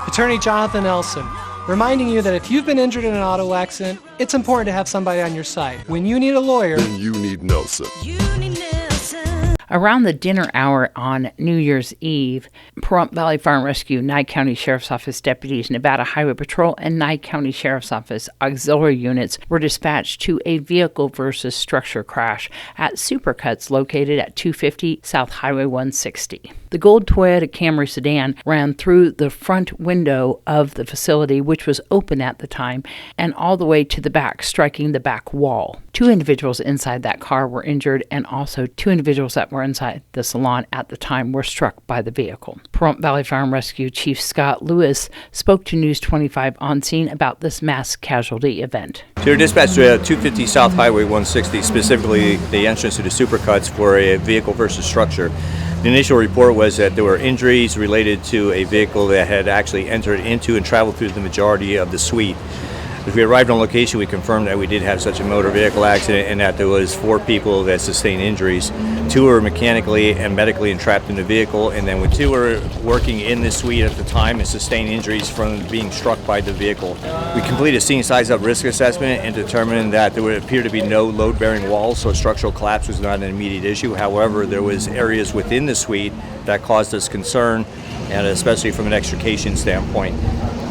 Attorney Jonathan Elson, reminding you that if you've been injured in an auto accident, it's important to have somebody on your side. When you need a lawyer, then you need Nelson. Around the dinner hour on New Year's Eve, Pahrump Valley Fire and Rescue, Nye County Sheriff's Office deputies, Nevada Highway Patrol, and Nye County Sheriff's Office auxiliary units were dispatched to a vehicle versus structure crash at Supercuts located at 250 South Highway 160. The gold Toyota Camry sedan ran through the front window of the facility, which was open at the time, and all the way to the back, striking the back wall. 2 individuals inside that car were injured, and also 2 individuals that were inside the salon at the time were struck by the vehicle. Pahrump Valley Fire and Rescue Chief Scott Lewis spoke to News 25 on scene about this mass casualty event. We were dispatched to 250 South Highway 160, specifically the entrance to the Supercuts, for a vehicle versus structure. The initial report was that there were injuries related to a vehicle that had actually entered into and traveled through the majority of the suite. As we arrived on location, we confirmed that we did have such a motor vehicle accident and that there was 4 people that sustained injuries. 2 were mechanically and medically entrapped in the vehicle, and then 2 were working in the suite at the time and sustained injuries from being struck by the vehicle. We completed a scene size-up risk assessment and determined that there would appear to be no load-bearing walls, so structural collapse was not an immediate issue. However, there was areas within the suite that caused us concern, and especially from an extrication standpoint.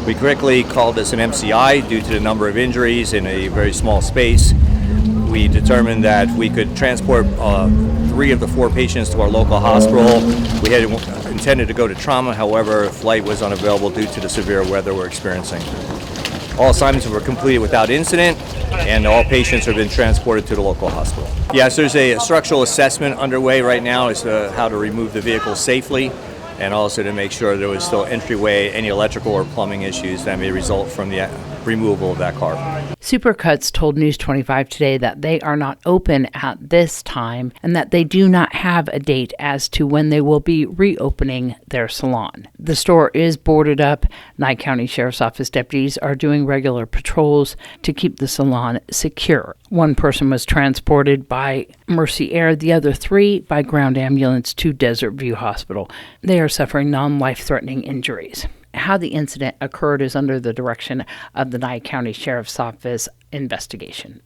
We correctly called this an MCI due to the number of injuries in a very small space. We determined that we could transport 3 of the 4 patients to our local hospital. We had intended to go to trauma, however, flight was unavailable due to the severe weather we're experiencing. All assignments were completed without incident, and all patients have been transported to the local hospital. Yes, there's a structural assessment underway right now as to how to remove the vehicle safely, and also to make sure there was still entryway, any electrical or plumbing issues that may result from the removal of that car. Supercuts told News 25 today that they are not open at this time and that they do not have a date as to when they will be reopening their salon. The store is boarded up. Nye County Sheriff's Office deputies are doing regular patrols to keep the salon secure. 1 person was transported by Mercy Air, the other 3 by ground ambulance to Desert View Hospital. They are suffering non-life-threatening injuries. How the incident occurred is under the direction of the Nye County Sheriff's Office investigation.